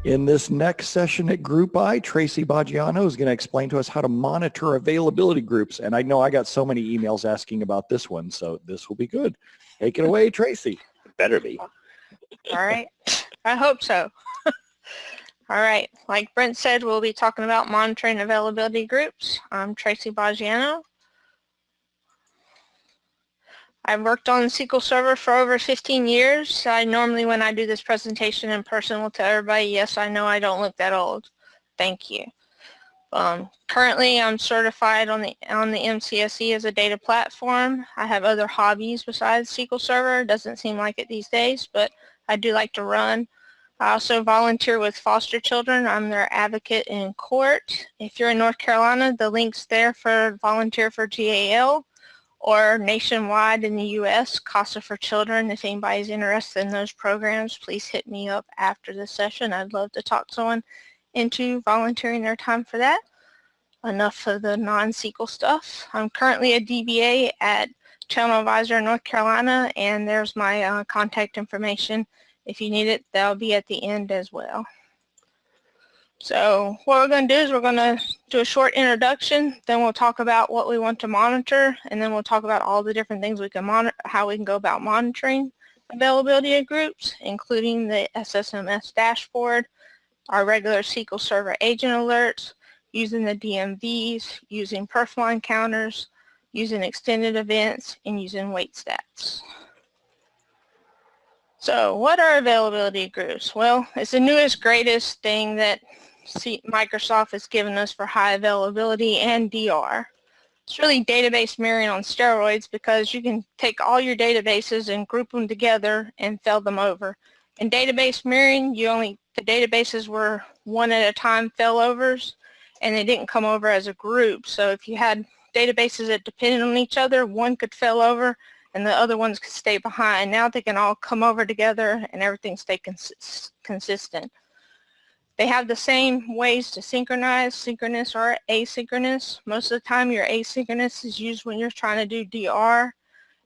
In this next session at GroupBy, Tracy Boggiano is going to explain to us how to monitor availability groups. And I know I got so many emails asking about this one, so this will be good. Take it away, Tracy. Better be. All right. I hope so. All right. Like Brent said, we'll be talking about monitoring availability groups. I'm Tracy Boggiano. I've worked on SQL Server for over 15 years. I normally, when I do this presentation in person, will tell everybody, yes, I know I don't look that old. Thank you. Currently, I'm certified on the MCSE as a data platform. I have other hobbies besides SQL Server. It doesn't seem like it these days, but I do like to run. I also volunteer with foster children. I'm their advocate in court. If you're in North Carolina, the link's there for volunteer for GAL, or nationwide in the U.S., CASA for Children. If anybody's interested in those programs, please hit me up after the session. I'd love to talk someone into volunteering their time for that. Enough of the non-SQL stuff. I'm currently a DBA at Channel Advisor in North Carolina, and there's my contact information. If you need it, that'll be at the end as well. So what we're going to do is we're going to do a short introduction, then we'll talk about what we want to monitor, and then we'll talk about all the different things we can monitor, how we can go about monitoring availability of groups, including the SSMS Dashboard, our regular SQL Server agent alerts, using the DMVs, using perf line counters, using extended events, and using wait stats. So what are availability groups? Well, it's the newest, greatest thing that Microsoft has given us for high availability and DR. It's really database mirroring on steroids, because you can take all your databases and group them together and fail them over. In database mirroring, the databases were one at a time failovers, and they didn't come over as a group. So if you had databases that depended on each other, one could fail over and the other ones could stay behind. Now they can all come over together and everything stay consistent. They have the same ways to synchronize, synchronous or asynchronous. Most of the time your asynchronous is used when you're trying to do DR,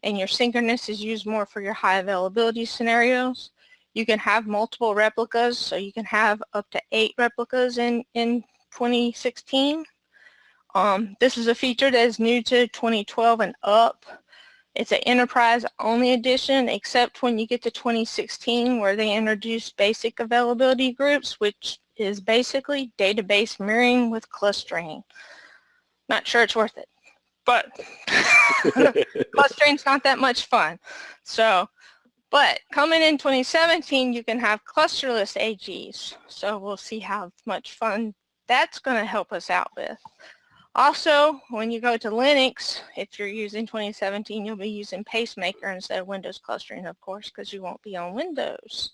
and your synchronous is used more for your high availability scenarios. You can have multiple replicas, so you can have up to 8 replicas in 2016. This is a feature that is new to 2012 and up. It's an enterprise-only edition, except when you get to 2016, where they introduced basic availability groups, which is basically database mirroring with clustering. Not sure it's worth it, but clustering's not that much fun. So, but coming in 2017, you can have clusterless AGs. So we'll see how much fun that's going to help us out with. Also, when you go to Linux, if you're using 2017, you'll be using Pacemaker instead of Windows clustering, of course, because you won't be on Windows.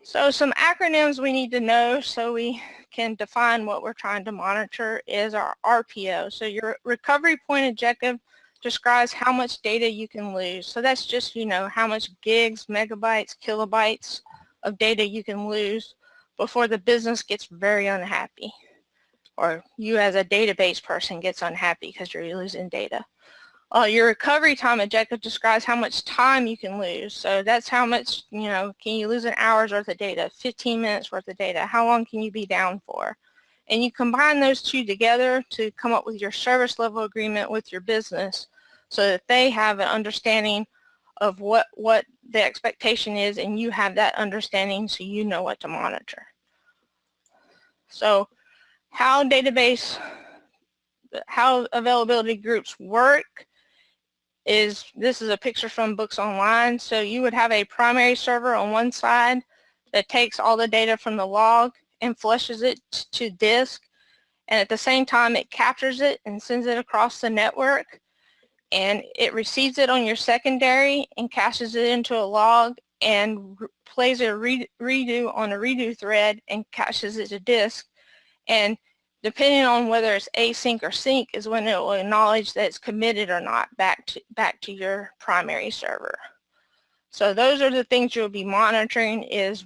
So some acronyms we need to know so we can define what we're trying to monitor is our RPO. So your recovery point objective describes how much data you can lose. So that's just, how much gigs, megabytes, kilobytes of data you can lose before the business gets very unhappy, or you as a database person gets unhappy because you're losing data. Your recovery time objective describes how much time you can lose. So that's how much, can you lose an hour's worth of data, 15 minutes worth of data, how long can you be down for? And you combine those two together to come up with your service level agreement with your business so that they have an understanding of what the expectation is, and you have that understanding so you know what to monitor. So how availability groups work is, this is a picture from Books Online. So you would have a primary server on one side that takes all the data from the log and flushes it to disk, and at the same time it captures it and sends it across the network, and it receives it on your secondary and caches it into a log and plays a redo on a redo thread and caches it to disk. And depending on whether it's async or sync is when it will acknowledge that it's committed or not back to your primary server. So those are the things you'll be monitoring, is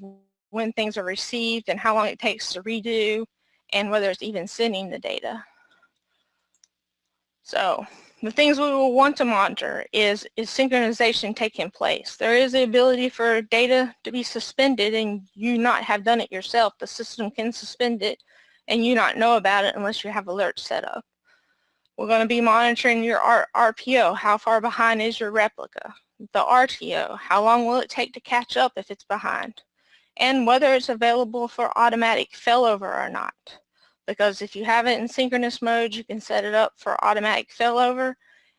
when things are received and how long it takes to redo, and whether it's even sending the data. So the things we will want to monitor is synchronization taking place. There is the ability for data to be suspended and you not have done it yourself. The system can suspend it and you not know about it unless you have alerts set up. We're going to be monitoring your RPO. How far behind is your replica? The RTO. How long will it take to catch up if it's behind? And whether it's available for automatic failover or not. Because if you have it in synchronous mode, you can set it up for automatic failover.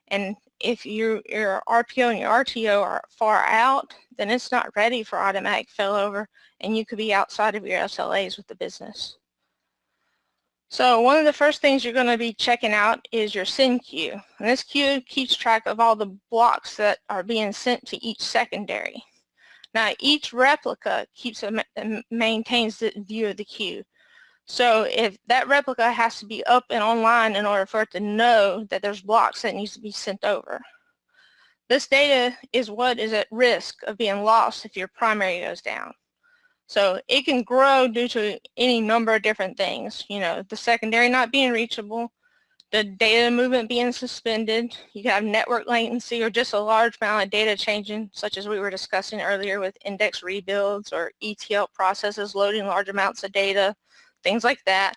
And if your RPO and your RTO are far out, then it's not ready for automatic failover, and you could be outside of your SLAs with the business. So one of the first things you're going to be checking out is your send queue. And this queue keeps track of all the blocks that are being sent to each secondary. Now each replica keeps and maintains the view of the queue. So if that replica has to be up and online in order for it to know that there's blocks that needs to be sent over. This data is what is at risk of being lost if your primary goes down. So it can grow due to any number of different things. You know, the secondary not being reachable, the data movement being suspended, you can have network latency or just a large amount of data changing, such as we were discussing earlier with index rebuilds or ETL processes loading large amounts of data. Things like that.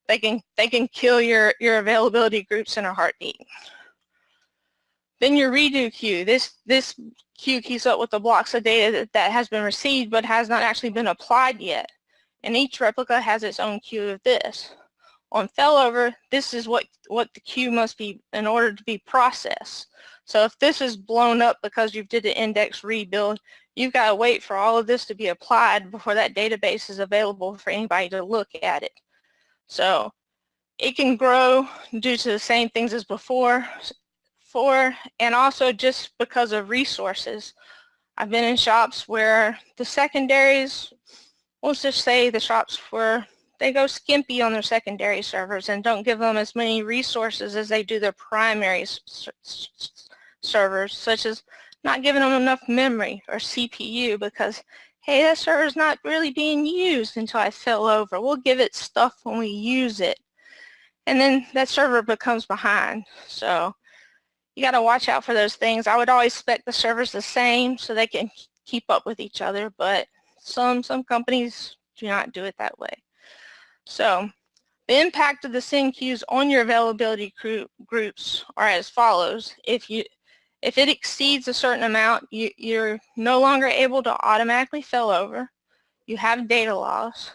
They can kill your availability groups in a heartbeat. Then your redo queue. This queue keeps up with the blocks of data that has been received but has not actually been applied yet. And each replica has its own queue of this. On failover, this is what the queue must be in order to be processed. So if this is blown up because you did an index rebuild, you've got to wait for all of this to be applied before that database is available for anybody to look at it. So it can grow due to the same things as before, and also just because of resources. I've been in shops where the secondaries, let's just say the shops where they go skimpy on their secondary servers and don't give them as many resources as they do their primary servers, such as not giving them enough memory or CPU because, hey, that server's not really being used until I fail over. We'll give it stuff when we use it. And then that server becomes behind. So you got to watch out for those things. I would always spec the servers the same so they can keep up with each other, but some companies do not do it that way. So the impact of the send queues on your availability groups are as follows. If it exceeds a certain amount, you're no longer able to automatically fail over. You have data loss.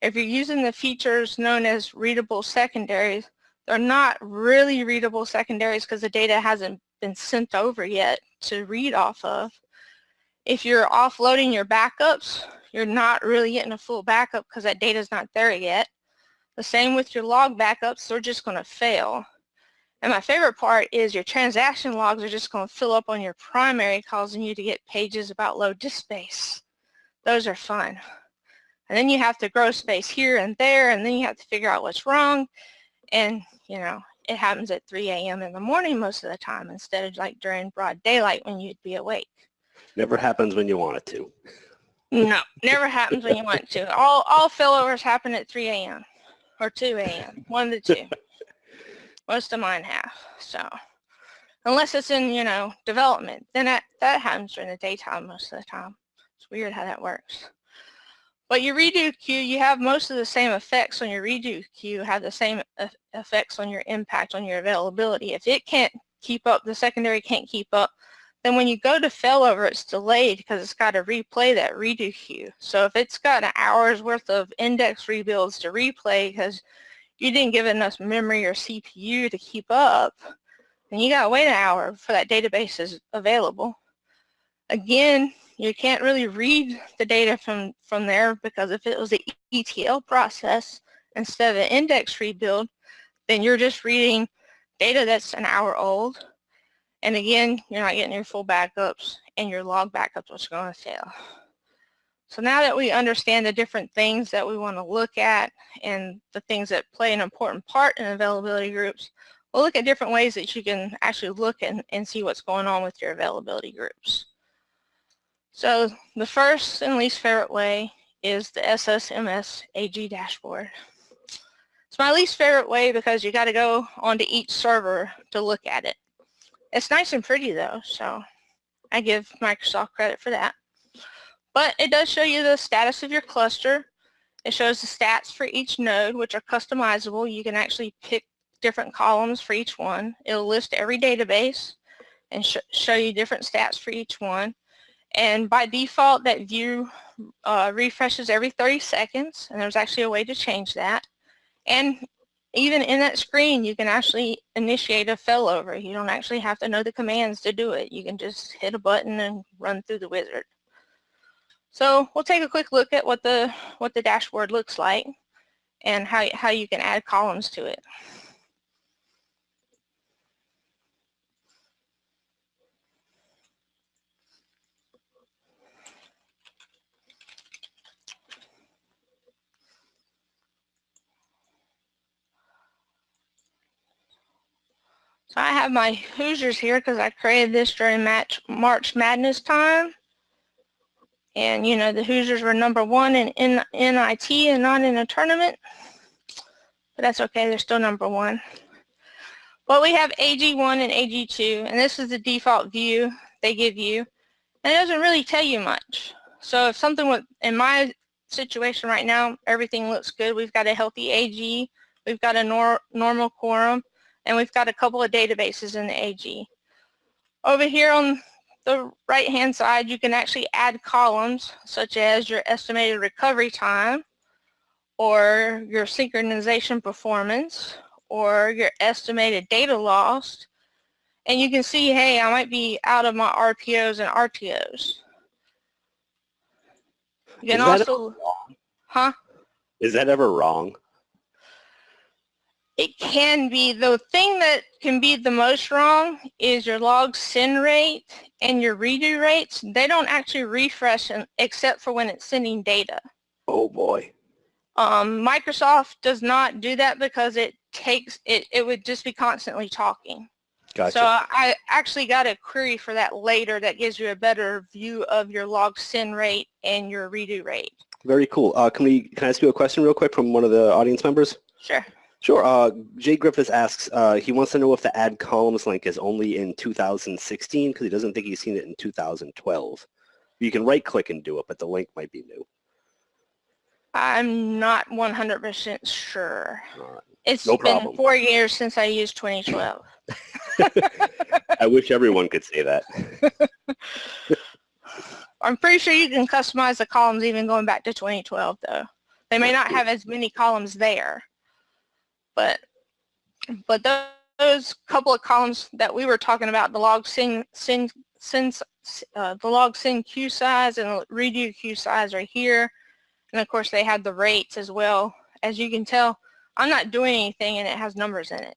If you're using the features known as readable secondaries, they're not really readable secondaries because the data hasn't been sent over yet to read off of. If you're offloading your backups, you're not really getting a full backup because that data is not there yet. The same with your log backups, they're just going to fail. And my favorite part is your transaction logs are just going to fill up on your primary, causing you to get pages about low disk space. Those are fun. And then you have to grow space here and there, and then you have to figure out what's wrong. And, you know, it happens at 3 a.m. in the morning most of the time instead of like during broad daylight when you'd be awake. Never happens when you want it to. No, never happens when you want it to. All failovers happen at 3 a.m. or 2 a.m., one of the two. Most of mine have. So unless it's in, you know, development, then that happens during the daytime most of the time. It's weird how that works. But your redo queue, you have most of the same effects on your redo queue, have the same effects on your impact on your availability. If it can't keep up, the secondary can't keep up, then when you go to failover, it's delayed because it's got to replay that redo queue. So if it's got an hour's worth of index rebuilds to replay because you didn't give it enough memory or CPU to keep up, then you got to wait an hour before that database is available. Again, you can't really read the data from there because if it was the ETL process instead of an index rebuild, then you're just reading data that's an hour old. And again, you're not getting your full backups and your log backups, which are going to fail. So now that we understand the different things that we want to look at and the things that play an important part in availability groups, we'll look at different ways that you can actually look and see what's going on with your availability groups. So the first and least favorite way is the SSMS AG Dashboard. It's my least favorite way because you got to go onto each server to look at it. It's nice and pretty though, so I give Microsoft credit for that. But it does show you the status of your cluster. It shows the stats for each node, which are customizable. You can actually pick different columns for each one. It'll list every database and show you different stats for each one. And by default, that view refreshes every 30 seconds, and there's actually a way to change that. And even in that screen, you can actually initiate a failover. You don't actually have to know the commands to do it. You can just hit a button and run through the wizard. So we'll take a quick look at what the dashboard looks like and how you can add columns to it. So I have my Hoosiers here because I created this during March Madness time. And you know, the Hoosiers were #1 in NIT and not in a tournament. But that's okay, they're still #1. But we have AG1 and AG2, and this is the default view they give you. And it doesn't really tell you much. So if something was, in my situation right now, everything looks good. We've got a healthy AG, we've got a normal quorum, and we've got a couple of databases in the AG. Over here on the right-hand side, you can actually add columns such as your estimated recovery time, or your synchronization performance, or your estimated data lost. And you can see, hey, I might be out of my RPOs and RTOs. You can also, Is that ever wrong? It can be. The thing that can be the most wrong is your log send rate and your redo rates. They don't actually refresh except for when it's sending data. Oh boy. Microsoft does not do that because it would just be constantly talking. Gotcha. So I actually got a query for that later that gives you a better view of your log send rate and your redo rate. Very cool. Can I ask you a question real quick from one of the audience members? Sure. Sure. Jay Griffiths asks, he wants to know if the add columns link is only in 2016 because he doesn't think he's seen it in 2012. You can right click and do it, but the link might be new. I'm not 100% sure. Right. It's No been problem. 4 years since I used 2012. I wish everyone could say that. I'm pretty sure you can customize the columns even going back to 2012 though. They may not have as many columns there, but those couple of columns that we were talking about, the log send queue size and the redo queue size are here. And of course they have the rates as well. As you can tell, I'm not doing anything and it has numbers in it.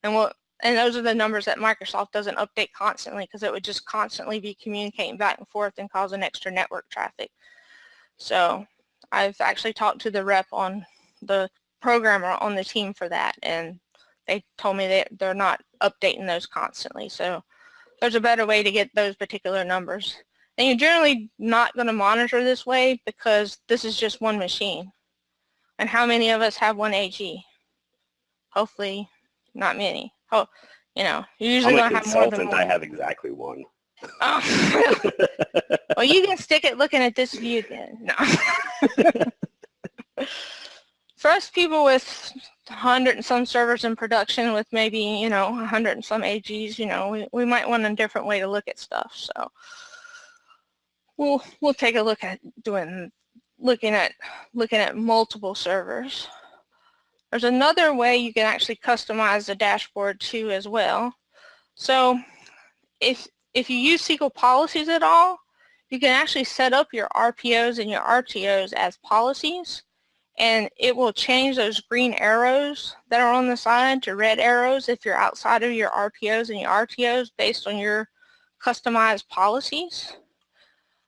And those are the numbers that Microsoft doesn't update constantly because it would just constantly be communicating back and forth and causing extra network traffic. So I've actually talked to the rep on the programmer on the team for that, and they told me that they're not updating those constantly. So there's a better way to get those particular numbers. And you're generally not going to monitor this way because this is just one machine. And how many of us have one AG? Hopefully not many. Oh, you know, you're usually going to have more than one. I have exactly one. Oh. Well, you can stick it looking at this view then. No. For us people with 100 and some servers in production with maybe, you know, 100 and some AGs, you know, we might want a different way to look at stuff. So we'll take a look at looking at multiple servers. There's another way you can actually customize the dashboard too as well. So if you use SQL policies at all, you can actually set up your RPOs and your RTOs as policies, and it will change those green arrows that are on the side to red arrows if you're outside of your RPOs and your RTOs based on your customized policies.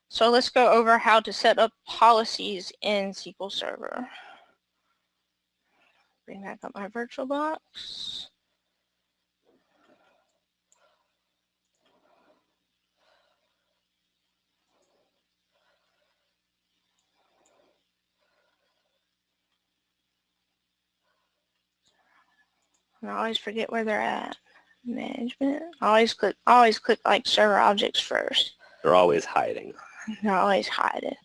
So let's go over how to set up policies in SQL Server. Bring back up my VirtualBox. And I always forget where they're at. Management. Always click like server objects first. They're always hiding. They're always hiding.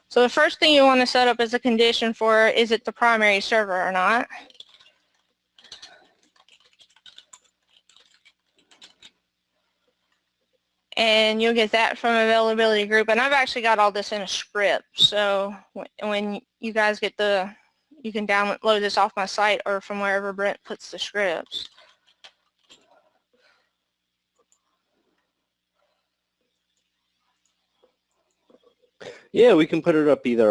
So the first thing you want to set up is a condition for, is it the primary server or not? And you'll get that from availability group. And I've actually got all this in a script. So when you guys get you can download this off my site or from wherever Brent puts the scripts. Yeah, we can put it up either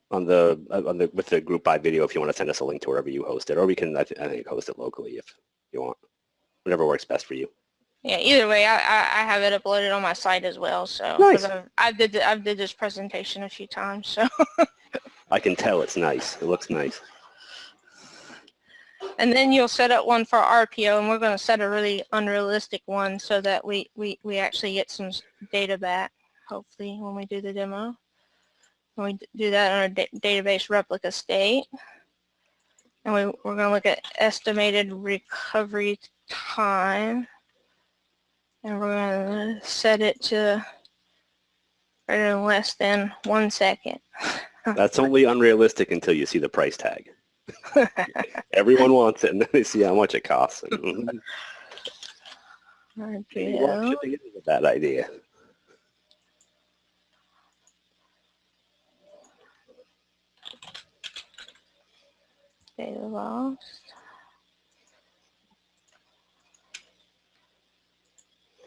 with the GroupBy video if you want to send us a link to wherever you host it, or we can I think host it locally if you want. Whatever works best for you. Yeah, either way, I have it uploaded on my site as well. So nice. I did this presentation a few times, so. I can tell it's nice. It looks nice. And then you'll set up one for RPO, and we're going to set a really unrealistic one so that we actually get some data back, hopefully, when we do the demo. When we do that on our database replica state. And we're going to look at estimated recovery time. And we're going to set it to greater than less than 1 second. That's only unrealistic until you see the price tag. Everyone wants it, and then they see how much it costs. RPO. Shipping it is a bad idea. Data lost.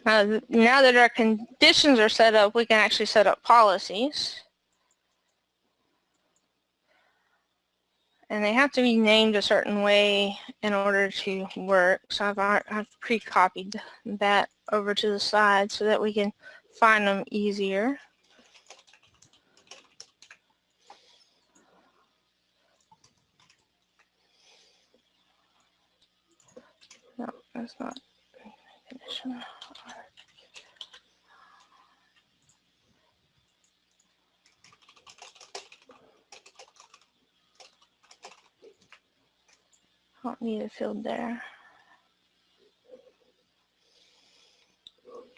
Now that our conditions are set up, we can actually set up policies. And they have to be named a certain way in order to work. So I've pre-copied that over to the side so that we can find them easier. No, that's not condition. Don't need a field there.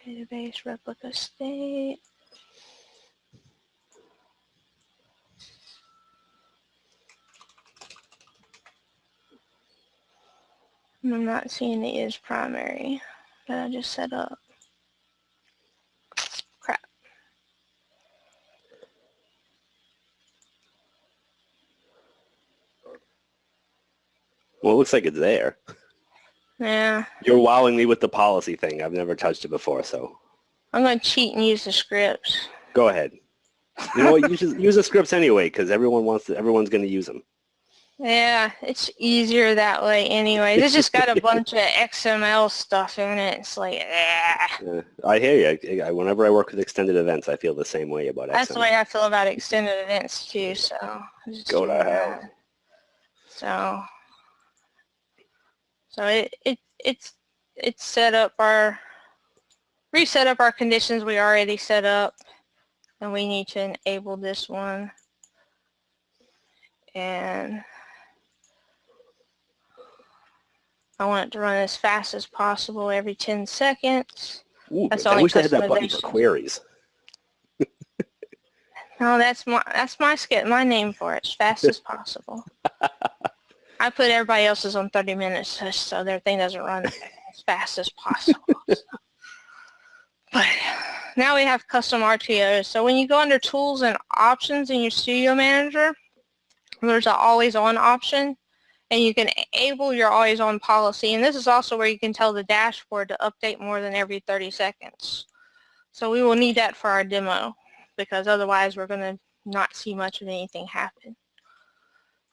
Database replica state. I'm not seeing the is primary that I just set up. Crap. Well, it looks like it's there. Yeah. You're wowing me with the policy thing. I've never touched it before, so. I'm going to cheat and use the scripts. Go ahead. You know what? Use the scripts anyway, because everyone's going to use them. Yeah, it's easier that way anyway. It's just got a bunch of XML stuff in it. It's like, Yeah, I hear you. Whenever I work with extended events, I feel the same way about XML. That's the way I feel about extended events too. So go to hell. So it's set up reset up our conditions we already set up, and we need to enable this one. And I want it to run as fast as possible every 10 seconds. Ooh, I wish I had that button for queries. No, that's my name for it, as fast as possible. I put everybody else's on 30 minutes so their thing doesn't run as fast as possible. But now we have custom RTOs. So when you go under Tools and Options in your Studio Manager, there's an Always On option, and you can enable your Always On policy. And this is also where you can tell the dashboard to update more than every 30 seconds. So we will need that for our demo, because otherwise we're going to not see much of anything happen.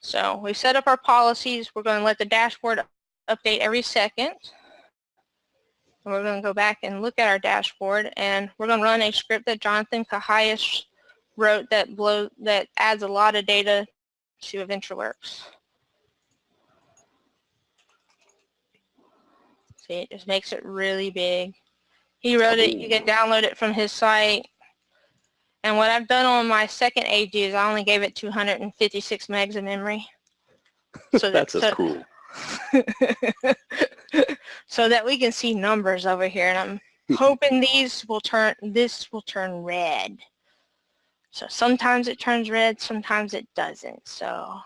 So we set up our policies. We're going to let the dashboard update every second. And we're going to go back and look at our dashboard, and we're going to run a script that Jonathan Cahias wrote that adds a lot of data to EventureWorks. See, it just makes it really big. He wrote it. You can download it from his site. And what I've done on my second AG is I only gave it 256 megs of memory. So that's just cool. so that we can see numbers over here. And I'm hoping this will turn red. So sometimes it turns red, sometimes it doesn't. So,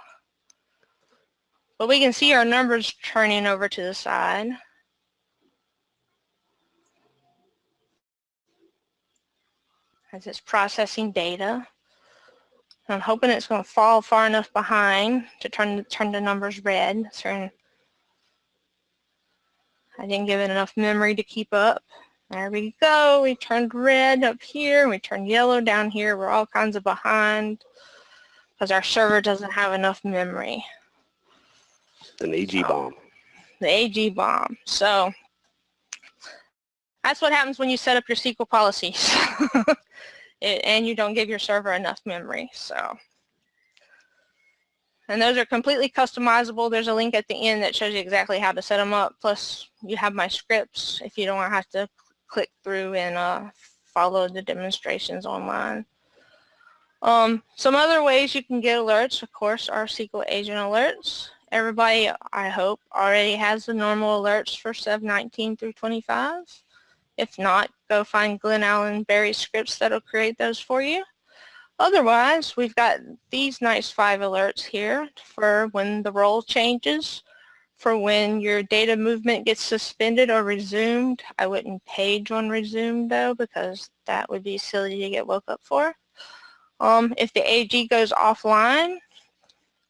but we can see our numbers turning over to the side. As it's processing data. I'm hoping it's going to fall far enough behind to turn the numbers red. So I didn't give it enough memory to keep up. There we go. We turned red up here. We turned yellow down here. We're all kinds of behind because our server doesn't have enough memory. An AG bomb. The AG bomb. So that's what happens when you set up your SQL policies. And you don't give your server enough memory. So, and those are completely customizable. There's a link at the end that shows you exactly how to set them up. Plus, you have my scripts if you don't have to click through and follow the demonstrations online. Some other ways you can get alerts, of course, are SQL agent alerts. Everybody, I hope, already has the normal alerts for 719 through 25. If not, go find Glenn Allen Berry scripts that'll create those for you. Otherwise, we've got these nice 5 alerts here for when the role changes, for when your data movement gets suspended or resumed. I wouldn't page on resumed though, because that would be silly to get woke up for. If the AG goes offline,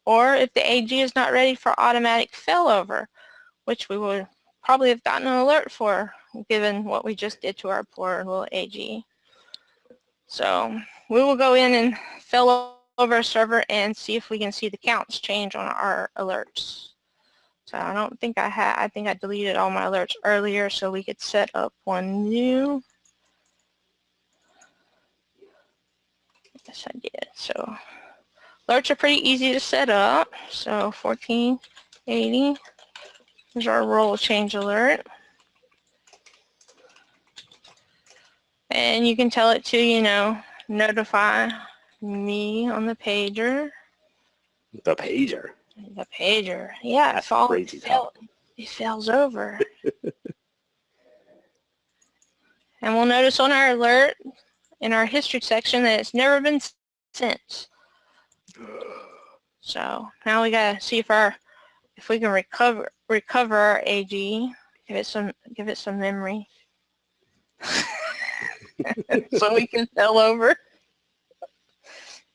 or if the AG is not ready for automatic failover, which we would probably have gotten an alert for given what we just did to our poor little AG. So we will go in and fail over a server and see if we can see the counts change on our alerts. So I don't think I think I deleted all my alerts earlier so we could set up one new. Yes, I did. So alerts are pretty easy to set up. So 1480 is our role change alert. And you can tell it to, notify me on the pager. The pager? The pager. Yeah, that's crazy talk. It fails over. And we'll notice on our alert in our history section that it's never been sent. So now we gotta see if we can recover our AG, give it some memory. So we can fail over.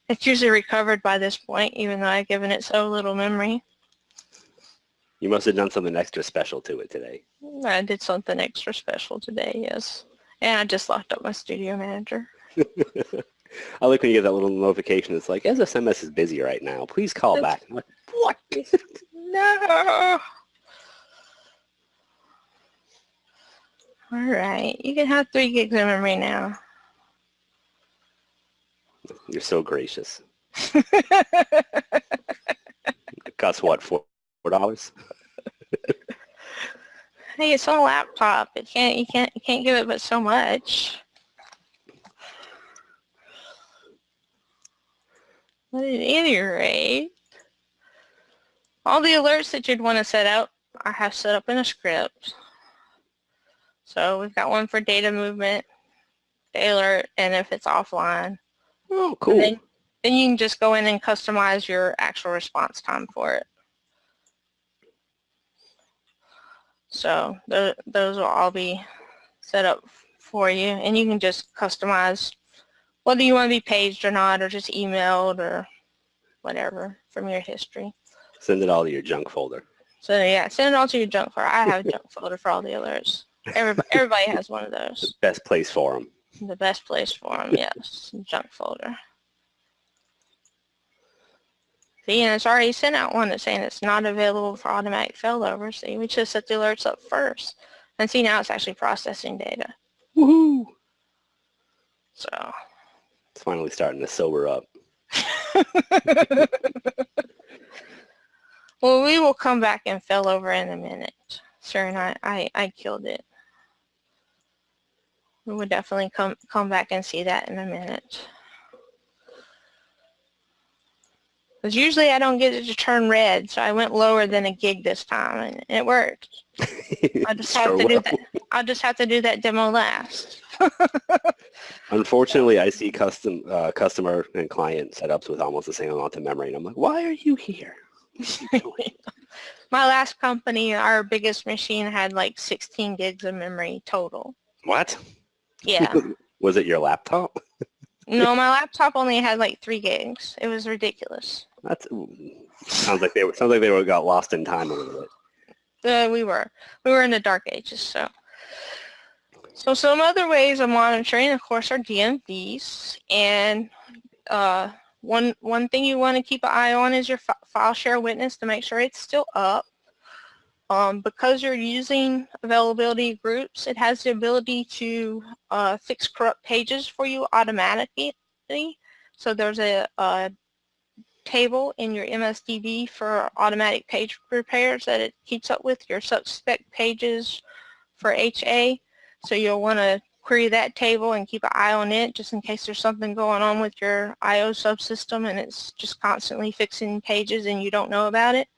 It's usually recovered by this point, even though I've given it so little memory. You must have done something extra special to it today. I did something extra special today, yes. And I just locked up my studio manager. I like when you get that little notification. It's like, SSMS is busy right now. Please call back. I'm like, what? No. All right, you can have 3 gigs of memory now. You're so gracious. It costs what, $4? Hey, it's on a laptop. You can't give it but so much. But at any rate, all the alerts that you'd want to set up, I have set up in a script. So we've got one for data movement, day alert, and if it's offline. Oh, cool. Then you can just go in and customize your actual response time for it. So those will all be set up for you, and you can just customize whether you want to be paged or not, or just emailed or whatever from your history. Send it all to your junk folder. So yeah, send it all to your junk folder. I have a junk folder for all the alerts. Everybody has one of those. The best place for them. The best place for them, yes, junk folder. See, and it's already sent out one that's saying it's not available for automatic failover. See, we just set the alerts up first. And see, now it's actually processing data. Woohoo! So. It's finally starting to sober up. Well, we will come back and fail over in a minute. Sir, and I killed it. We would definitely come back and see that in a minute. Because usually I don't get it to turn red, so I went lower than a gig this time, and it worked. I just have to do that. I'll just have to do that demo last. Unfortunately, I see customer and client setups with almost the same amount of memory, and I'm like, why are you here? My last company, our biggest machine had like 16 gigs of memory total. What? Yeah. Was it your laptop? No, my laptop only had like 3 gigs. It was ridiculous. That sounds like they got lost in time a little bit. We were in the dark ages. So some other ways of monitoring, of course, are DMVs, and one thing you want to keep an eye on is your file share witness to make sure it's still up. Because you're using availability groups, it has the ability to fix corrupt pages for you automatically. So there's a table in your MSDB for automatic page repairs that it keeps up with your suspect pages for HA. So you'll want to query that table and keep an eye on it just in case there's something going on with your IO subsystem and it's just constantly fixing pages and you don't know about it.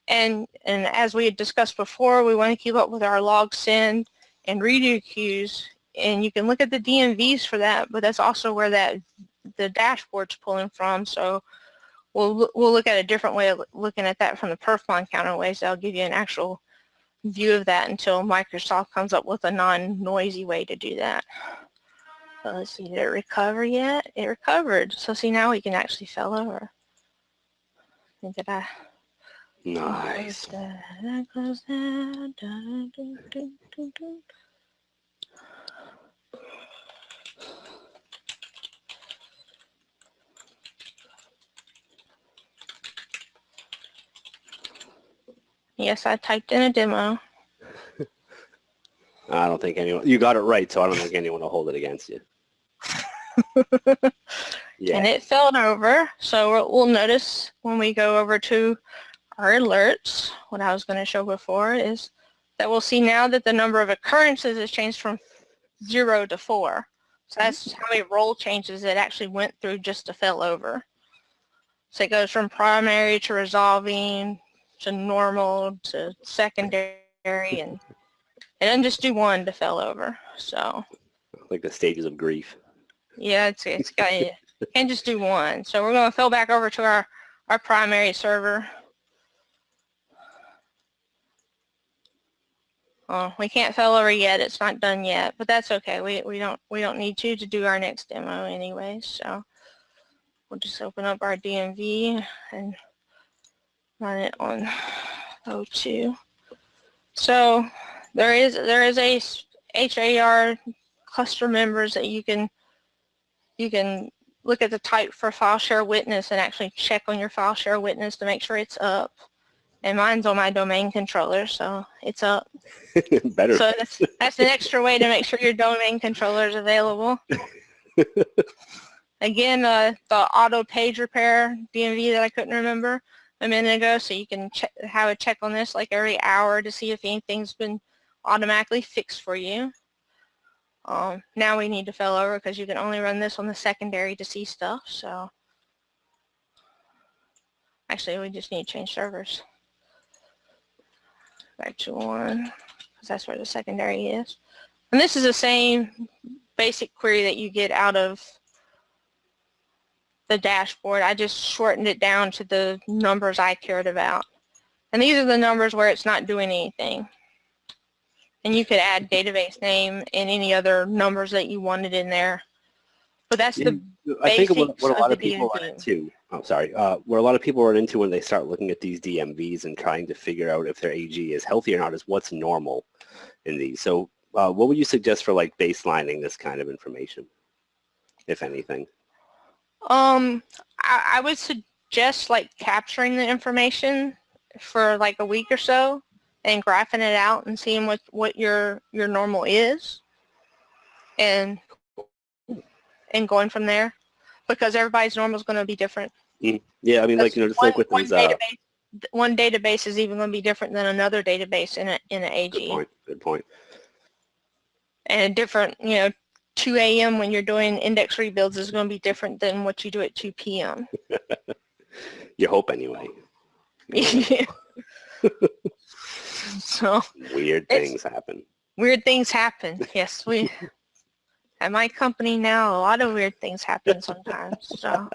And as we had discussed before, we want to keep up with our log send and redo queues, and you can look at the DMVs for that, but that's also where the dashboard's pulling from. So we'll look at a different way of looking at that from the perfline counter ways. That'll give you an actual view of that until Microsoft comes up with a non-noisy way to do that. So let's see, did it recover yet? It recovered. So see, now we can actually fell over. Did I? Nice. Close that. Yes, I typed in a demo. I don't think anyone, you got it right, so I don't think anyone will hold it against you. Yeah. And it fell over, so we'll notice when we go over to our alerts, what I was going to show before is that we'll see now that the number of occurrences has changed from 0 to 4. So that's how many role changes it actually went through just to fell over. So it goes from primary to resolving to normal to secondary, and it doesn't just do one to fell over. So like the stages of grief. yeah, it's got, you can't just do one. So we're going to fell back over to our primary server. Oh, we can't fell over yet. It's not done yet, but that's okay. We don't need to do our next demo anyway. So we'll just open up our DMV and run it on O2. So there is a HAR cluster members that you can look at the type for file share witness and actually check on your file share witness to make sure it's up. And mine's on my domain controller, so it's up. Better. So that's an extra way to make sure your domain controller is available. Again, the auto page repair DMV that I couldn't remember a minute ago, so you can have a check on this like every hour to see if anything's been automatically fixed for you. Now we need to fell over because you can only run this on the secondary to see stuff. So actually, we just need to change servers. Back to 1, because that's where the secondary is. And this is the same basic query that you get out of the dashboard. I just shortened it down to the numbers I cared about. And these are the numbers where it's not doing anything. And you could add database name and any other numbers that you wanted in there. But that's the basics. I think what a lot of people run into, where a lot of people run into when they start looking at these DMVs and trying to figure out if their AG is healthy or not is what's normal in these. So what would you suggest for like baselining this kind of information, if anything? I would suggest like capturing the information for like a week or so and graphing it out and seeing what your normal is and going from there, because everybody's normal is going to be different. Yeah, I mean, like, just like with these, one database is even going to be different than another database in an AG. Good point. And different, 2 a.m. when you're doing index rebuilds is going to be different than what you do at 2 p.m. You hope anyway. Yeah. So Weird things happen. Weird things happen. Yes, at my company now, a lot of weird things happen sometimes. So,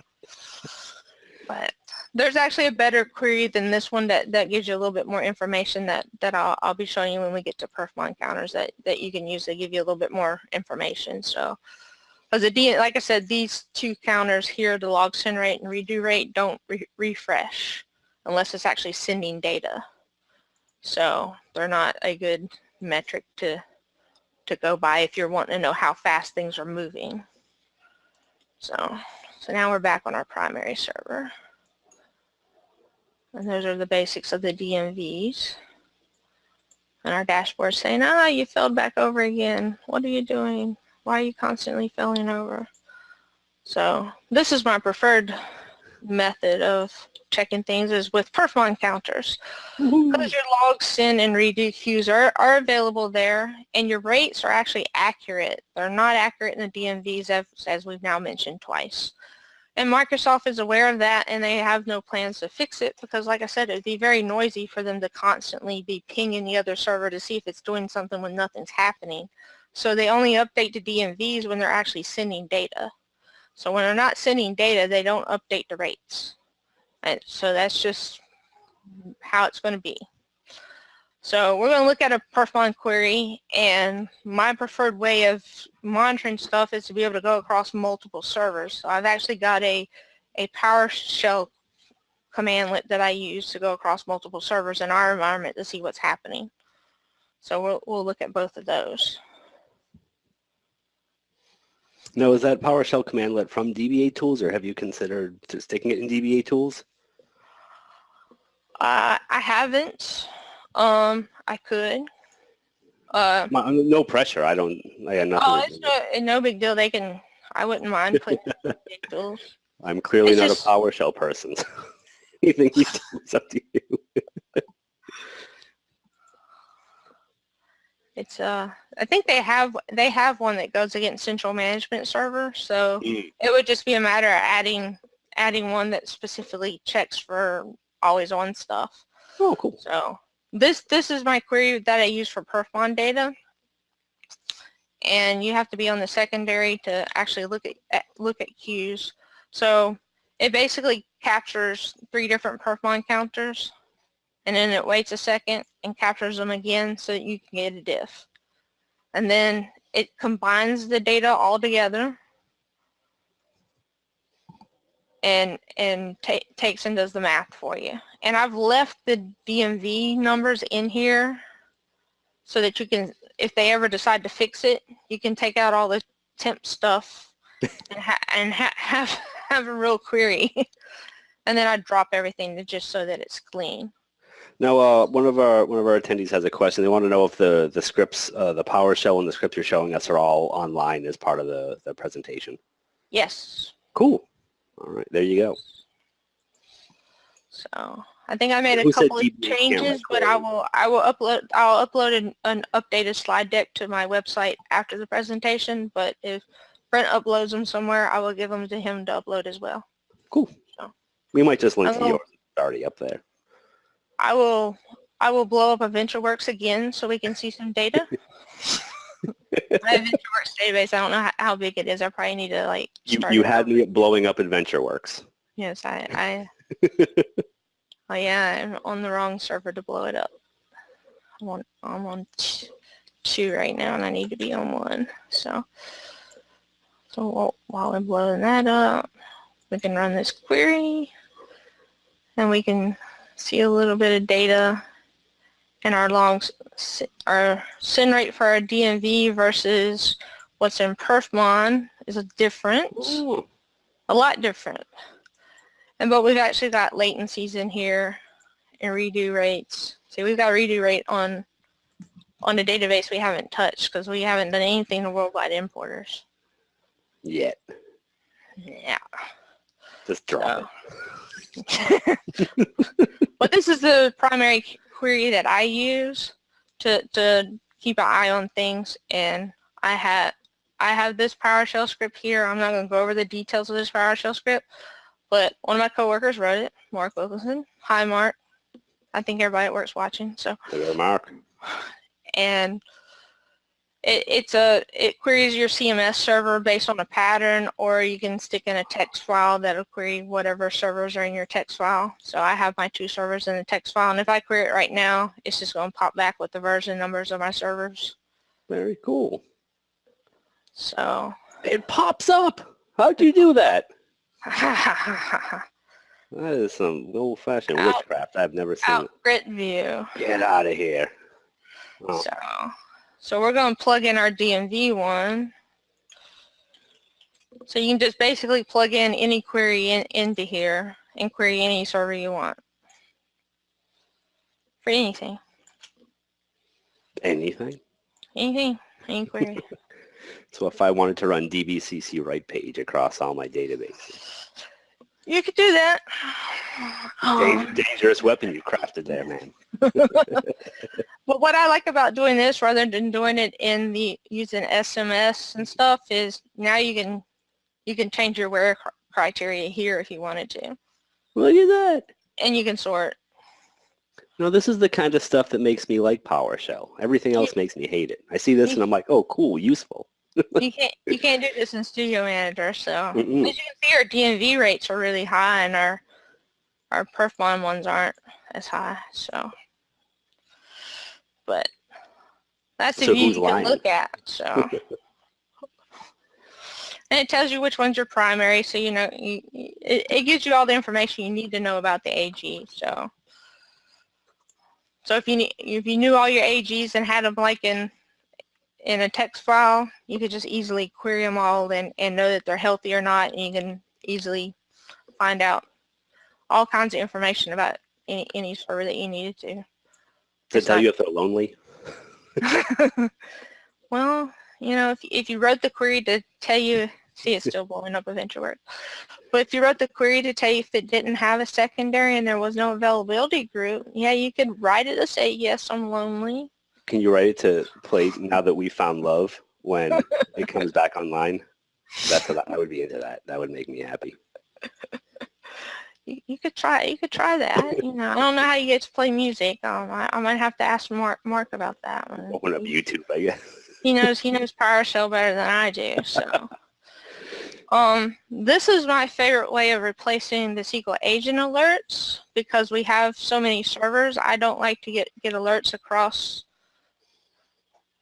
but there's actually a better query than this one that gives you a little bit more information that I'll be showing you when we get to perfmon counters that you can use to give you a little bit more information. So, because like I said, these two counters here, the log send rate and redo rate, don't refresh unless it's actually sending data. So they're not a good metric to go by if you're wanting to know how fast things are moving. So now we're back on our primary server. And those are the basics of the DMVs. And our dashboard saying, you failed back over again. What are you doing? Why are you constantly failing over? So this is my preferred method of checking things is with perfmon counters. Because your log send and redo queues are available there, and your rates are actually accurate. They're not accurate in the DMVs as we've now mentioned twice. And Microsoft is aware of that, and they have no plans to fix it because, like I said, it would be very noisy for them to constantly be pinging the other server to see if it's doing something when nothing's happening. So they only update the DMVs when they're actually sending data. So when they're not sending data, they don't update the rates. And so that's just how it's going to be. So we're going to look at a perfmon query, and my preferred way of monitoring stuff is to be able to go across multiple servers. So I've actually got a PowerShell commandlet that I use to go across multiple servers in our environment to see what's happening. So we'll look at both of those. Now, is that PowerShell commandlet from DBA tools, or have you considered sticking it in DBA tools? I haven't. I could. No pressure. I got nothing. Oh, it's no big deal. I wouldn't mind putting big tools. I'm clearly not a PowerShell person. So anything you do is up to you. It's I think they have one that goes against central management server, so it would just be a matter of adding one that specifically checks for always on stuff. Oh, cool. So this is my query that I use for perfmon data, and you have to be on the secondary to actually look at queues. So it basically captures 3 different perfmon counters, and then it waits a second and captures them again so that you can get a diff. And then it combines the data all together and takes and does the math for you. And I've left the DMV numbers in here so that you can, if they ever decide to fix it, you can take out all the temp stuff and have a real query. And then I drop everything just so that it's clean. Now, one of our attendees has a question. They want to know if the scripts, the PowerShell and the scripts you're showing us are all online as part of the presentation. Yes. Cool. All right, there you go. So I think I made a couple of changes, but I'll upload an updated slide deck to my website after the presentation. But if Brent uploads them somewhere, I will give them to him to upload as well. Cool. So we might just link to yours. It's already up there. I will blow up a VentureWorks again so we can see some data. I have VentureWorks database. I don't know how big it is. I probably need to like start. You had me blowing up in VentureWorks. Yes, I oh yeah, I'm on the wrong server to blow it up. I'm on 2 right now, and I need to be on 1. So while I'm blowing that up, we can run this query, and we can see a little bit of data in our logs, our send rate for our DMV versus what's in perfmon is different, a lot different. But we've actually got latencies in here and redo rates. See, we've got redo rate on the database we haven't touched because we haven't done anything to worldwide importers. Yet. Yeah. Just drop it. But this is the primary query that I use to keep an eye on things, and I have this PowerShell script here. I'm not going to go over the details of this PowerShell script, but one of my coworkers wrote it, Mark Wilkinson. Hi, Mark. I think everybody at work's watching. So. Hello, Mark. And it queries your CMS server based on a pattern, or you can stick in a text file that'll query whatever servers are in your text file. So I have my 2 servers in the text file, and if I query it right now, it's just going to pop back with the version numbers of my servers. Very cool. So it pops up. How'd you do that? That is some old-fashioned witchcraft. I've never seen. Out grid view. Get out of here. Oh. So we're going to plug in our DMV one. So you can just basically plug in any query into here and query any server you want for anything. Anything? Anything, any query. So if I wanted to run DBCC write page across all my databases. You could do that. Dangerous weapon you crafted there, man. But what I like about doing this rather than doing it in using SMS and stuff is now you can change your where criteria here if you wanted to. Look at that. And you can sort. No, this is the kind of stuff that makes me like PowerShell. Everything else makes me hate it. I see this and I'm like, oh, cool, useful. you can't do this in Studio Manager, so as you can see, our DMV rates are really high, and our perfmon ones aren't as high. So, but that's the view you can look at. So, and it tells you which one's your primary, so you know it gives you all the information you need to know about the AG. So if you knew all your AGs and had them like in a text file, you could just easily query them all and know that they're healthy or not, and you can easily find out all kinds of information about any server that you needed to. Does it tell you if they're lonely? Well, you know, if you wrote the query to tell you, see, it's still blowing up eventually. But if you wrote the query to tell you if it didn't have a secondary and there was no availability group, yeah, you could write it to say, yes, I'm lonely. Can you write it to play Now That We Found Love when it comes back online? That's what I would be into that. That would make me happy. You could try that. You know, I don't know how you get to play music. I might have to ask Mark about that one. Open up YouTube, I guess. He knows PowerShell better than I do. So, this is my favorite way of replacing the SQL agent alerts because we have so many servers. I don't like to get alerts across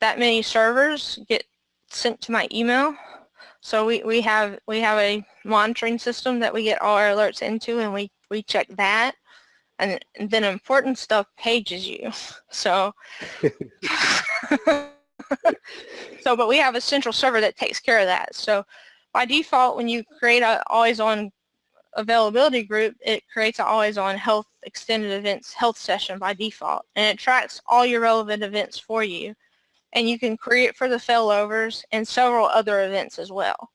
that many servers get sent to my email. So we have a monitoring system that we get all our alerts into, and we check that, and then important stuff pages you. So but we have a central server that takes care of that. So by default, when you create a always-on availability group, it creates an always-on health extended events health session by default, and it tracks all your relevant events for you. And you can query it for the failovers and several other events as well.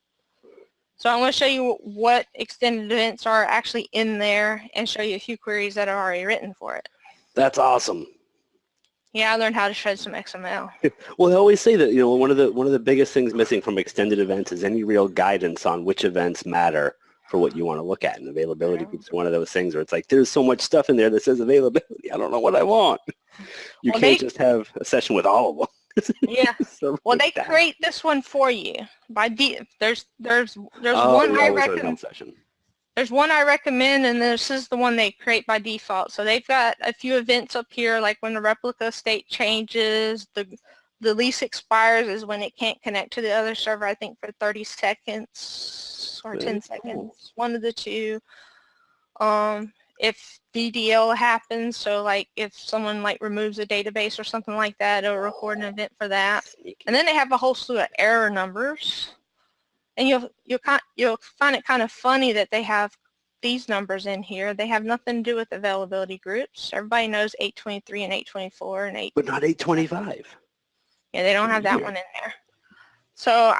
So I'm going to show you what extended events are actually in there and show you a few queries that are already written for it. That's awesome. Yeah, I learned how to shred some XML. Well, I always say that, you know, one of the biggest things missing from extended events is any real guidance on which events matter for what you want to look at. And availability groups are one of those things where it's like, there's so much stuff in there that says availability. I don't know what I want. You can't just have a session with all of them. Yeah. Well, they create this one for you. There's one I recommend. There's one I recommend, and this is the one they create by default. So they've got a few events up here, like when the replica state changes, the lease expires is when it can't connect to the other server, I think for 30 seconds or 10 seconds, one of the two. If DDL happens, so like if someone like removes a database or something like that, it'll record an event for that. And then they have a whole slew of error numbers. And you'll find it kind of funny that they have these numbers in here. They have nothing to do with availability groups. Everybody knows 823 and 824 and 8. But not 825. Yeah, they don't have that one in there. So,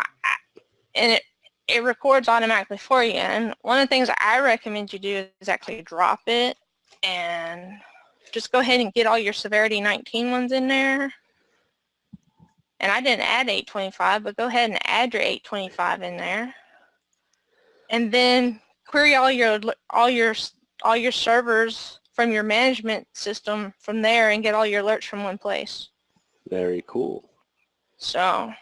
and it records automatically for you. And one of the things I recommend you do is actually drop it and just go ahead and get all your severity 19 ones in there. And I didn't add 825, but go ahead and add your 825 in there. And then query all your servers from your management system from there and get all your alerts from one place. Very cool. So,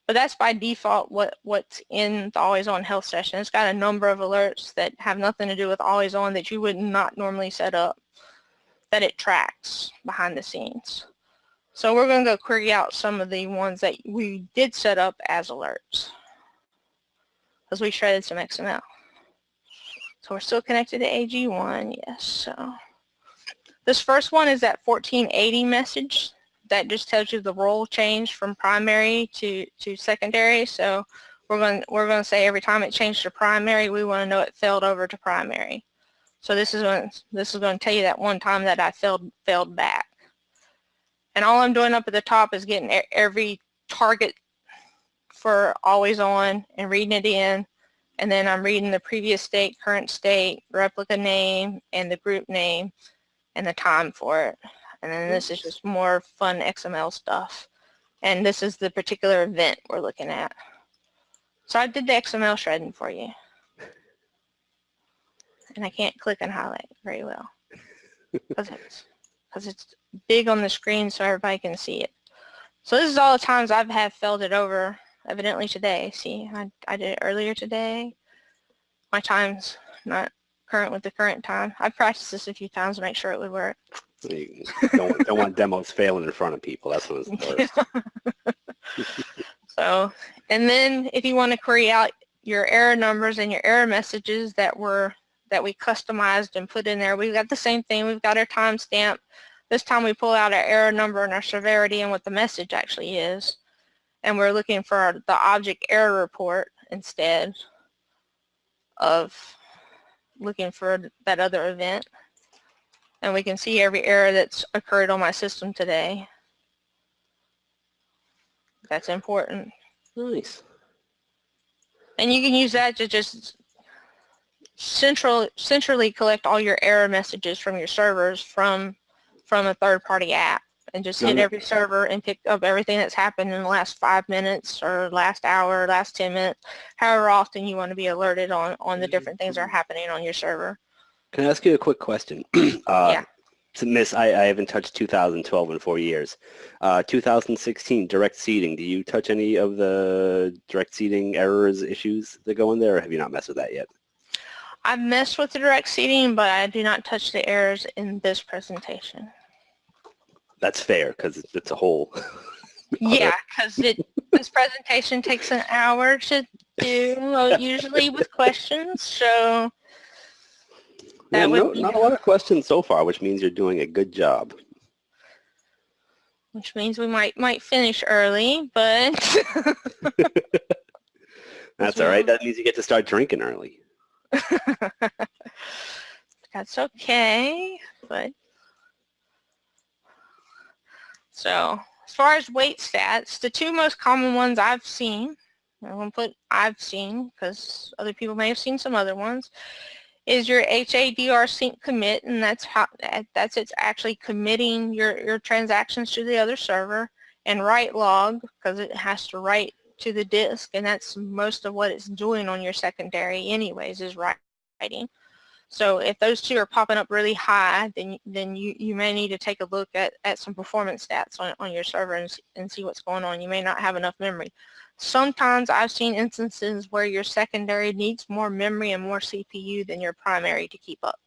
but that's by default what's in the Always On Health session. It's got a number of alerts that have nothing to do with Always On that you would not normally set up, that it tracks behind the scenes. So we're going to go query out some of the ones that we did set up as alerts, because we shredded some XML. So we're still connected to AG1, yes. So this first one is that 1480 message that just tells you the role change from primary to secondary. So we're going to say every time it changed to primary, we want to know it failed over to primary. So this is going to tell you that one time that I failed back. And all I'm doing up at the top is getting every target for Always On and reading it in. And then I'm reading the previous state, current state, replica name, and the group name, and the time for it. And then this is just more fun XML stuff. And this is the particular event we're looking at. So I did the XML shredding for you. And I can't click and highlight very well because it's big on the screen so everybody can see it. So this is all the times I've failed it over, evidently today. See, I did it earlier today. My time's not current with the current time. I practiced this a few times to make sure it would work. You don't want demos failing in front of people. That's when it's the worst. So, and then if you want to query out your error numbers and your error messages that we customized and put in there, we've got the same thing. We've got our timestamp. This time we pull out our error number and our severity and what the message actually is. And we're looking for the object error report instead of looking for that other event. And we can see every error that's occurred on my system today. That's important. Nice. And you can use that to just centrally collect all your error messages from your servers from a third-party app, and just hit every server and pick up everything that's happened in the last 5 minutes or last hour, last 10 minutes, however often you want to be alerted on the different things that are happening on your server. Can I ask you a quick question? Yeah. Miss, I haven't touched 2012 in 4 years. 2016, direct seeding. Do you touch any of the direct seeding errors, issues that go in there, or have you not messed with that yet? I've messed with the direct seeding, but I do not touch the errors in this presentation. That's fair, because it's a whole... Yeah, because this presentation takes an hour to do, usually with questions, so... Yeah, not a lot of questions so far, which means you're doing a good job. Which means we might finish early, but... That's all right. That means you get to start drinking early. That's okay, but... So, as far as weight stats, the two most common ones I've seen, I'm going to put I've seen because other people may have seen some other ones, is your HADR sync commit, and that's it's actually committing your transactions to the other server, and write log because it has to write to the disk, and that's most of what it's doing on your secondary anyways, is writing. So if those two are popping up really high, then you may need to take a look at some performance stats on your server and see what's going on. You may not have enough memory. Sometimes I've seen instances where your secondary needs more memory and more CPU than your primary to keep up.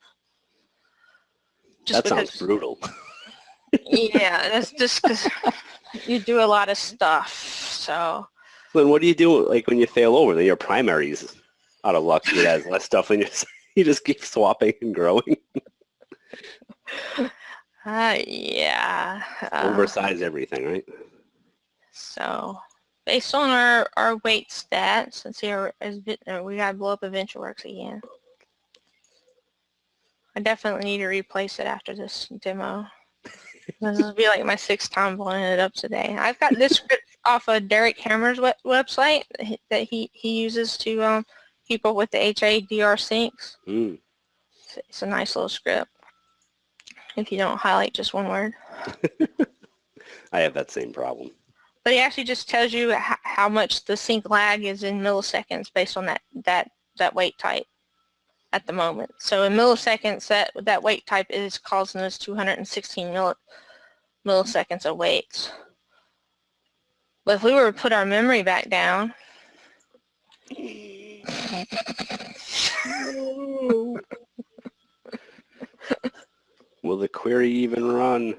That sounds brutal. Yeah, that's just because you do a lot of stuff. So then what do you do like when you fail over? Then your primary's out of luck. It has less stuff in your... You just keep swapping and growing. Yeah. Oversize everything, right? So, based on our weight stats, let's see, we got to blow up EventWorks again. I definitely need to replace it after this demo. This will be like my 6th time blowing it up today. I've got this script off of Derek Hammer's website that he uses to keep up with the HADR syncs. Mm. It's a nice little script if you don't highlight just one word. I have that same problem. But it actually just tells you how much the sync lag is in milliseconds based on that wait type at the moment. So in milliseconds, that wait type is causing us 216 milliseconds of waits. But if we were to put our memory back down, Will the query even run?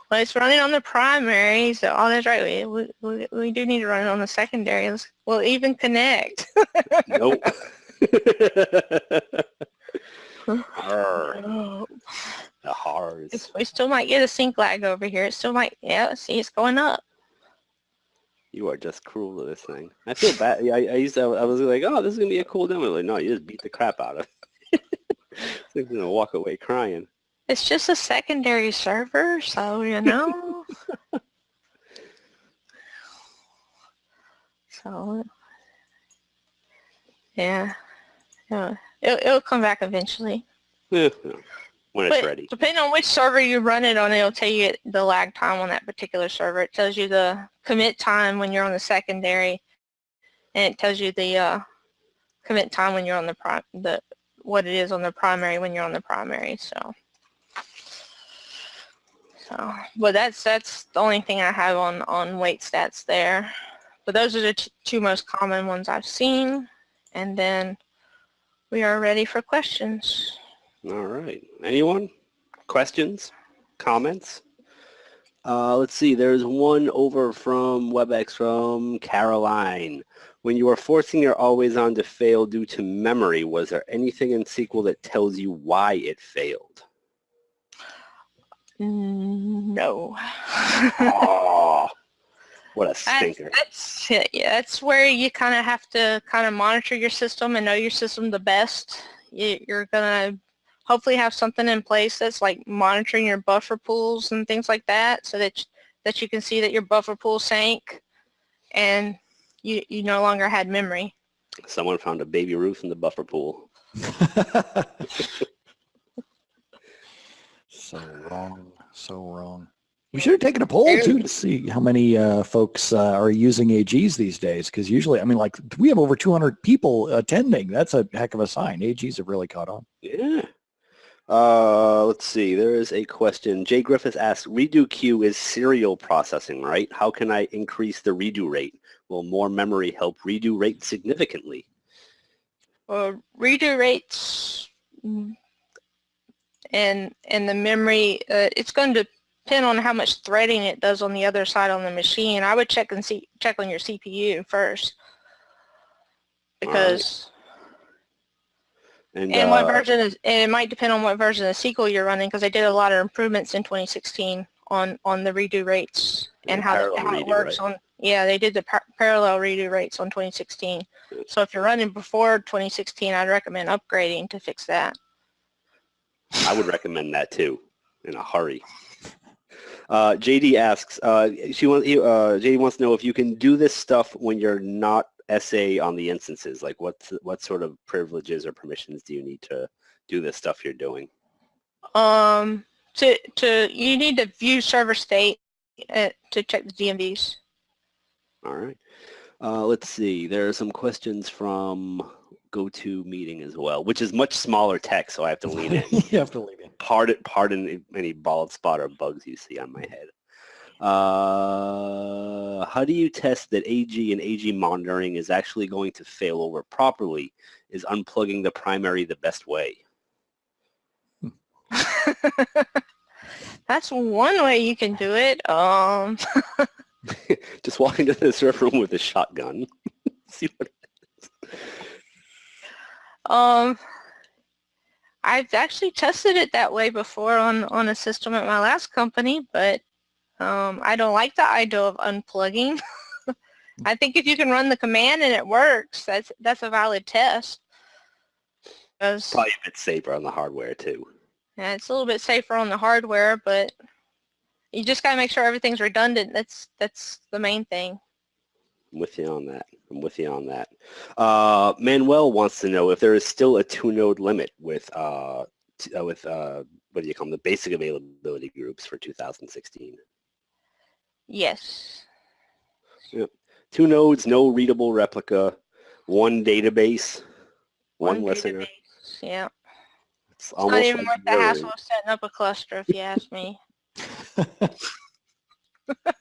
well, it's running on the primary, so that's right. We do need to run it on the secondary. Will it even connect? Nope. Arr. Oh. The horrors. We still might get a sync lag over here. It still might, yeah, see, it's going up. You are just cruel to this thing. I feel bad. Yeah, I was like, oh, this is going to be a cool demo. Like, no, you just beat the crap out of it. Thing's going to walk away crying. It's just a secondary server, so, you know. So, yeah. It'll come back eventually. Yeah, when it's ready. Depending on which server you run it on, it'll tell you the lag time on that particular server. It tells you the commit time when you're on the secondary, and it tells you the commit time when you're on what it is on the primary when you're on the primary. So but that's the only thing I have on wait stats there. But those are the two most common ones I've seen, and then we are ready for questions. All right. Anyone? Questions? Comments? Let's see. There's one over from WebEx from Caroline. When you are forcing your always on to fail due to memory, was there anything in SQL that tells you why it failed? No. Oh, what a stinker. That's where you kind of have to monitor your system and know your system the best. You're going to hopefully have something in place that's like monitoring your buffer pools and things like that, so that you can see that your buffer pool sank and you no longer had memory. Someone found a baby Ruth in the buffer pool. So wrong. So wrong. We should have taken a poll too to see how many folks are using AGs these days, because usually, I mean, like, we have over 200 people attending. That's a heck of a sign. AGs have really caught on. Yeah. Let's see. There is a question. Jay Griffith asks, redo queue is serial processing, right? How can I increase the redo rate? Will more memory help redo rate significantly? Well, redo rates and the memory, it's going to depend on how much threading it does on the other side on the machine. I would check on your CPU first, because and what version is, and it might depend on what version of SQL you're running, because they did a lot of improvements in 2016 on the redo rates and how it works, right? They did the parallel redo rates on 2016. So if you're running before 2016, I'd recommend upgrading to fix that. I would recommend that too, in a hurry. JD asks, JD wants to know if you can do this stuff when you're not SA on the instances. Like, what sort of privileges or permissions do you need to do this stuff you're doing? You need to view server state to check the DMVs. All right. Let's see. There are some questions from GoToMeeting as well, which is much smaller text, so I have to lean in. You have to lean in. Pardon any bald spot or bugs you see on my head. How do you test that AG and AG monitoring is actually going to fail over properly? Is unplugging the primary the best way? That's one way you can do it. Just walk into the server room with a shotgun. See what happens. I've actually tested it that way before on a system at my last company, but I don't like the idea of unplugging. I think if you can run the command and it works, that's a valid test. Probably a bit safer on the hardware too. Yeah, it's a little bit safer on the hardware, but you just got to make sure everything's redundant. That's the main thing. I'm with you on that. Manuel wants to know if there is still a 2-node limit with what do you call them, the basic availability groups for 2016. Yes. Yep. 2 nodes, no readable replica. one database, one listener. database. Yeah. It's Not almost even like worth the hassle of setting up a cluster, if you ask me.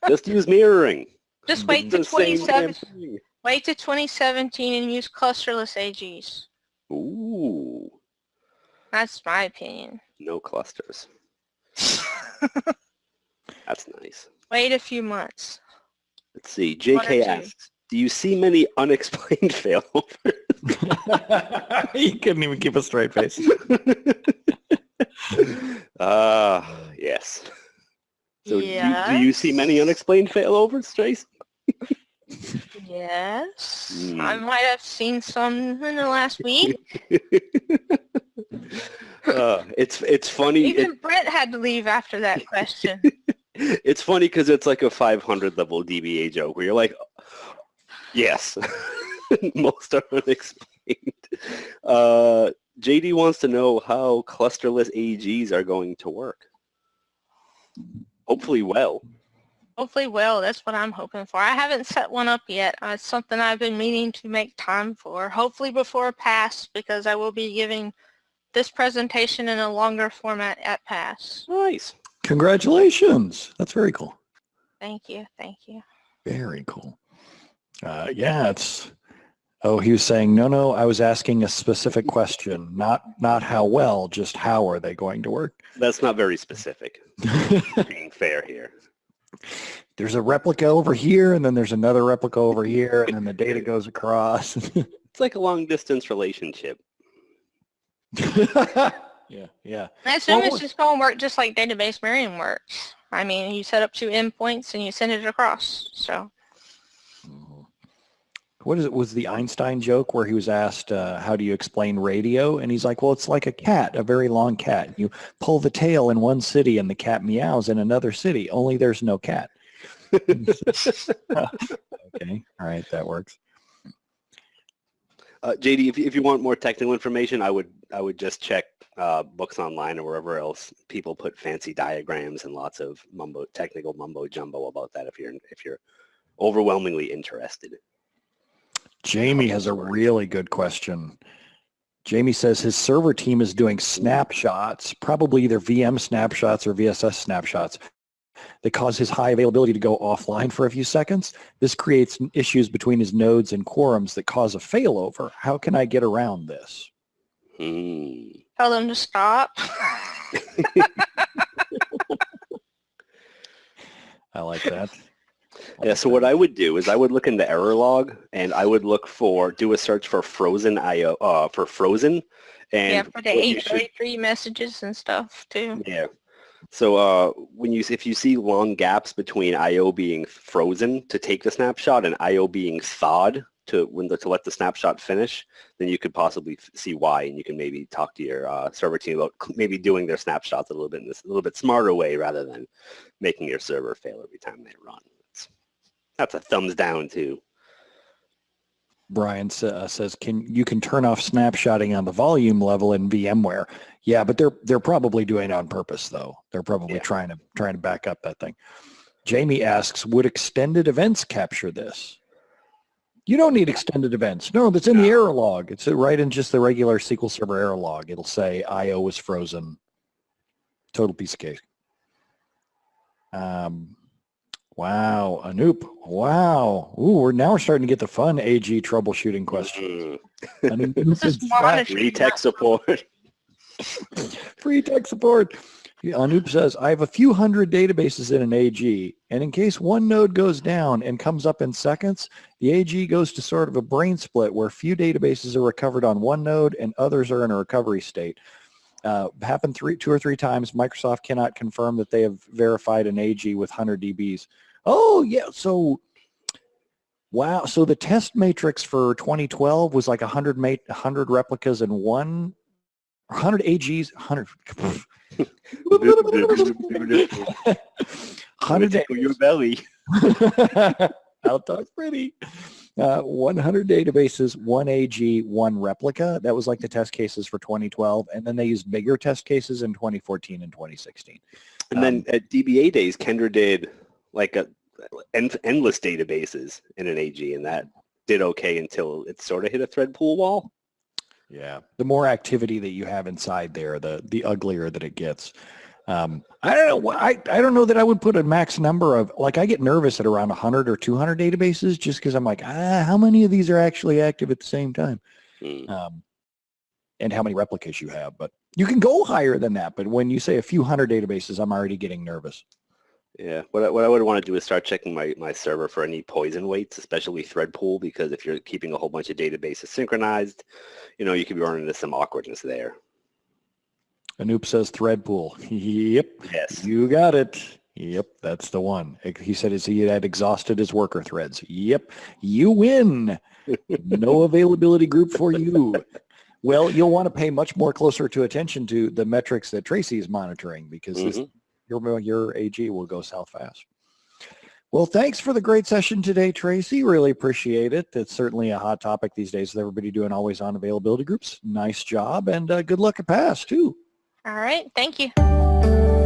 just use mirroring. Just wait to The same damn 27. thing. Wait to 2017 and use clusterless AGs. Ooh, That's my opinion. no clusters. That's nice. Wait a few months. Let's see. 1 or JK 2. asks, do you see many unexplained failovers? You couldn't even keep a straight face. Yes. So Yes. do you see many unexplained failovers, Tracy? Yes. Hmm. I might have seen some in the last week. It's funny. Even Brett had to leave after that question. It's funny because it's like a 500 level DBA joke where you're like, yes, most are unexplained. JD wants to know how clusterless AGs are going to work. Hopefully well. Hopefully, well, that's what I'm hoping for. I haven't set one up yet. It's something I've been meaning to make time for. Hopefully before PASS, because I will be giving this presentation in a longer format at PASS. Nice. Congratulations. That's very cool. Thank you. Thank you. Very cool. Yeah, it's... Oh, he was saying, no, I was asking a specific question, not how well, just how are they going to work? That's not very specific. Being fair here. There's a replica over here, and then there's another replica over here, and then the data goes across. It's like a long distance relationship. Yeah. I assume it's just going to work just like database mirroring works. I mean, you set up 2 endpoints and you send it across. So. What is it? Was the Einstein joke where he was asked, how do you explain radio? And he's like, well, it's like a cat, a very long cat. You pull the tail in one city and the cat meows in another city, only there's no cat. Okay, all right, that works. JD, if you want more technical information, I would just check books online or wherever else people put fancy diagrams and lots of technical mumbo jumbo about that if you're overwhelmingly interested. Jamie has a really good question. Jamie says his server team is doing snapshots, probably either VM snapshots or VSS snapshots. They cause his high availability to go offline for a few seconds. This creates issues between his nodes and quorums that cause a failover. How can I get around this? Tell them to stop. I like that. Yeah, so what I would do is I would look in the error log and I would do a search for frozen IO, for frozen. And yeah, for the 833 messages and stuff too. Yeah. So if you see long gaps between IO being frozen to take the snapshot and IO being thawed to let the snapshot finish, then you could possibly see why, and you can maybe talk to your server team about maybe doing their snapshots a little bit smarter way rather than making your server fail every time they run. That's a thumbs down too. Brian says, you can turn off snapshotting on the volume level in VMware. Yeah, but they're probably doing it on purpose though. They're probably trying to back up that thing. Jamie asks, would extended events capture this? You don't need extended events. No, that's in the error log. It's right in just the regular SQL Server error log. It'll say IO was frozen. Total piece of cake. Wow, Anoop. Wow. Ooh, we're starting to get the fun AG troubleshooting questions. Free tech support. Free tech support. Anoop says, I have a few hundred databases in an AG, and in case one node goes down and comes up in seconds, the AG goes to sort of a brain split where few databases are recovered on one node and others are in a recovery state. Happened 2 or 3 times. Microsoft cannot confirm that they have verified an AG with 100 DBs. Oh, yeah. So, wow. So the test matrix for 2012 was like 100 replicas and 100 AGs, 100. 100 your belly. I'll talk pretty. 100 databases, 1 AG, 1 replica. That was like the test cases for 2012. And then they used bigger test cases in 2014 and 2016. And then at DBA days, Kendra did like endless databases in an AG, and that did okay until it sort of hit a thread pool wall. Yeah, the more activity that you have inside there, the uglier that it gets. I don't know. I don't know that I would put a max number of, like, I get nervous at around 100 or 200 databases just because I'm like, how many of these are actually active at the same time? And how many replicas you have. But you can go higher than that. But when you say a few hundred databases, I'm already getting nervous. Yeah, what I would want to do is start checking my server for any poison weights, especially thread pool, because if you're keeping a whole bunch of databases synchronized, you know, you could be running into some awkwardness there. Anoop says thread pool. Yep. Yes. You got it. Yep, that's the one. He said he had exhausted his worker threads. Yep, you win. No availability group for you. Well, you'll want to pay much more closer attention to the metrics that Tracy is monitoring, because your AG will go south fast. Well, thanks for the great session today, Tracy. Really appreciate it. It's certainly a hot topic these days with everybody doing always on availability groups. Nice job, and good luck at PASS too. All right. Thank you.